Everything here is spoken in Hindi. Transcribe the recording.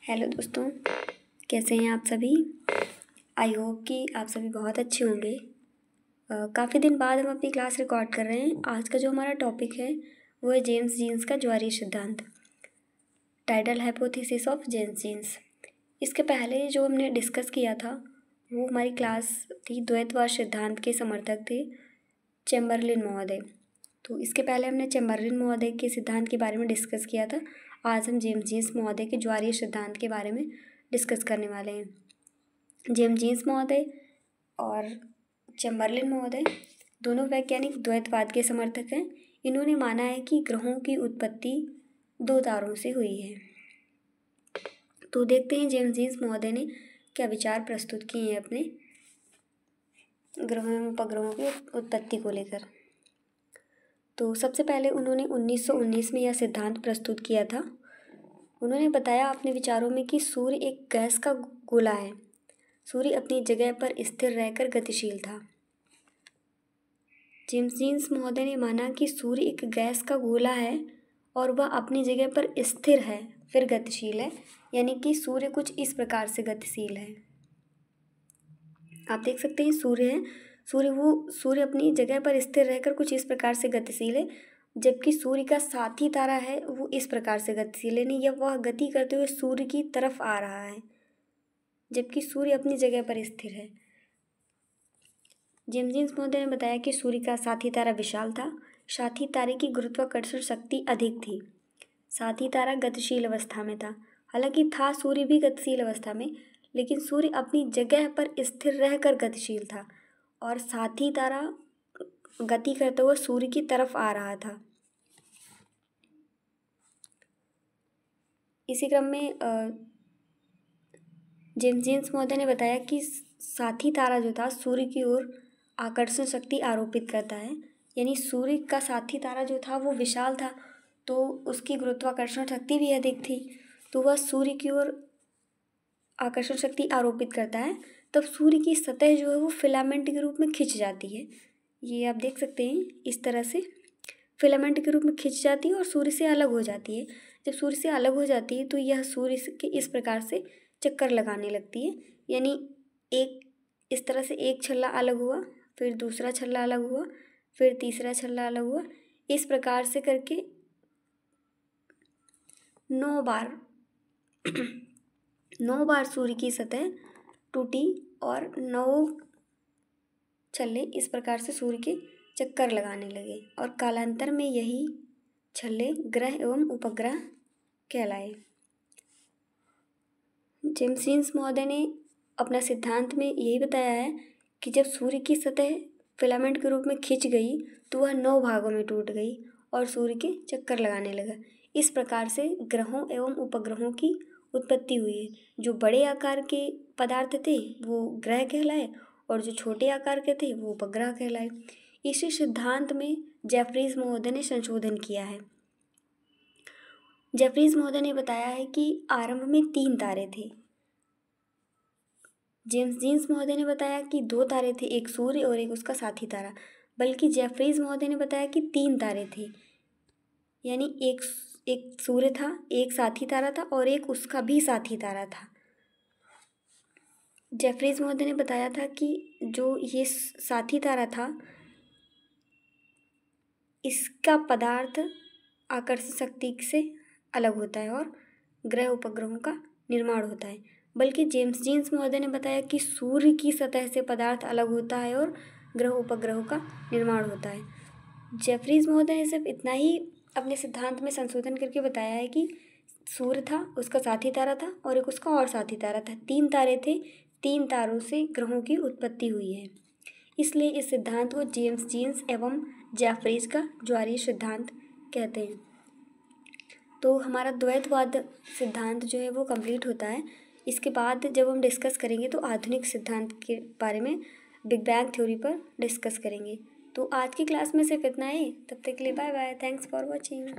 हेलो दोस्तों, कैसे हैं आप सभी। आई होप कि आप सभी बहुत अच्छे होंगे। काफ़ी दिन बाद हम अपनी क्लास रिकॉर्ड कर रहे हैं। आज का जो हमारा टॉपिक है वो है जेम्स जीन्स का ज्वारीय सिद्धांत, tidal hypothesis of James Jeans. इसके पहले जो हमने डिस्कस किया था वो हमारी क्लास थी द्वैतवाद सिद्धांत के समर्थक थे चैम्बरलिन महोदय। तो इसके पहले हमने चैम्बरलिन महोदय के सिद्धांत के बारे में डिस्कस किया था। आज हम जेम्स जीन्स महोदय के ज्वारीय सिद्धांत के बारे में डिस्कस करने वाले हैं। जेम्स जीन्स महोदय और चैम्बरलिन महोदय दोनों वैज्ञानिक द्वैतवाद के समर्थक हैं। इन्होंने माना है कि ग्रहों की उत्पत्ति दो तारों से हुई है। तो देखते हैं जेम्स जीन्स महोदय ने क्या विचार प्रस्तुत किए हैं अपने ग्रहों एवं उपग्रहों की उत्पत्ति को लेकर। तो सबसे पहले उन्होंने 1919 में यह सिद्धांत प्रस्तुत किया था। उन्होंने बताया अपने विचारों में कि सूर्य एक गैस का गोला है। सूर्य अपनी जगह पर स्थिर रहकर गतिशील था। जेम्स जीन्स महोदय ने माना कि सूर्य एक गैस का गोला है और वह अपनी जगह पर स्थिर है फिर गतिशील है, यानी कि सूर्य कुछ इस प्रकार से गतिशील है। आप देख सकते हैं सूर्य अपनी जगह पर स्थिर रहकर कुछ इस प्रकार से गतिशील है, जबकि सूर्य का साथी तारा है वो इस प्रकार से गतिशील है, नहीं वह गति करते हुए सूर्य की तरफ आ रहा है जबकि सूर्य अपनी जगह पर स्थिर है। जेम्स जीन्स महोदय ने बताया कि सूर्य का साथी तारा विशाल था। साथी तारे की गुरुत्वाकर्षण शक्ति अधिक थी। साथी तारा गतिशील अवस्था में था। हालांकि था सूर्य भी गतिशील अवस्था में, लेकिन सूर्य अपनी जगह पर स्थिर रहकर गतिशील था और साथी तारा गति करते हुए सूर्य की तरफ आ रहा था। इसी क्रम में जेम्स जीन्स महोदय ने बताया कि साथी तारा जो था सूर्य की ओर आकर्षण शक्ति आरोपित करता है, यानी सूर्य का साथी तारा जो था वो विशाल था तो उसकी गुरुत्वाकर्षण शक्ति भी अधिक थी, तो वह सूर्य की ओर आकर्षण शक्ति आरोपित करता है। तब सूर्य की सतह जो है वो फिलामेंट के रूप में खिंच जाती है। ये आप देख सकते हैं, इस तरह से फिलामेंट के रूप में खिंच जाती है और सूर्य से अलग हो जाती है। जब सूर्य से अलग हो जाती है तो यह सूर्य के इस प्रकार से चक्कर लगाने लगती है, यानी एक इस तरह से एक छल्ला अलग हुआ, फिर दूसरा छल्ला अलग हुआ, फिर तीसरा छल्ला अलग हुआ। इस प्रकार से करके 9 बार सूर्य की सतह टूटी और 9 छल्ले इस प्रकार से सूर्य के चक्कर लगाने लगे और कालांतर में यही छल्ले ग्रह एवं उपग्रह कहलाए। जेम्स जीन्स महोदय ने अपना सिद्धांत में यही बताया है कि जब सूर्य की सतह फिलामेंट के रूप में खिंच गई तो वह 9 भागों में टूट गई और सूर्य के चक्कर लगाने लगा। इस प्रकार से ग्रहों एवं उपग्रहों की उत्पत्ति हुई है। जो बड़े आकार के पदार्थ थे वो ग्रह कहलाए और जो छोटे आकार के थे वो उपग्रह कहलाए। इसी सिद्धांत में जेफरीज महोदय ने संशोधन किया है। जेफरीज महोदय ने बताया है कि आरंभ में 3 तारे थे। जेम्स जीन्स महोदय ने बताया कि 2 तारे थे, एक सूर्य और एक उसका साथी तारा, बल्कि जेफरीज महोदय ने बताया कि 3 तारे थे, यानी एक सूर्य था, एक साथी तारा था और एक उसका भी साथी तारा था। जेफरीज महोदय ने बताया था कि जो ये साथी तारा था इसका पदार्थ आकर्षण शक्ति से अलग होता है और ग्रह उपग्रहों का निर्माण होता है, बल्कि जेम्स जीन्स महोदय ने बताया कि सूर्य की सतह से पदार्थ अलग होता है और ग्रह उपग्रहों का निर्माण होता है। जेफरीज महोदय ने सिर्फ इतना ही अपने सिद्धांत में संशोधन करके बताया है कि सूर्य था, उसका साथी तारा था और एक उसका और साथी तारा था। 3 तारे थे, 3 तारों से ग्रहों की उत्पत्ति हुई है। इसलिए इस सिद्धांत को जेम्स जीन्स एवं जेफरीज का ज्वारीय सिद्धांत कहते हैं। तो हमारा द्वैतवाद सिद्धांत जो है वो कंप्लीट होता है। इसके बाद जब हम डिस्कस करेंगे तो आधुनिक सिद्धांत के बारे में, बिग बैंग थ्योरी पर डिस्कस करेंगे। तो आज की क्लास में सिर्फ इतना ही। तब तक के लिए bye bye. Thanks for watching.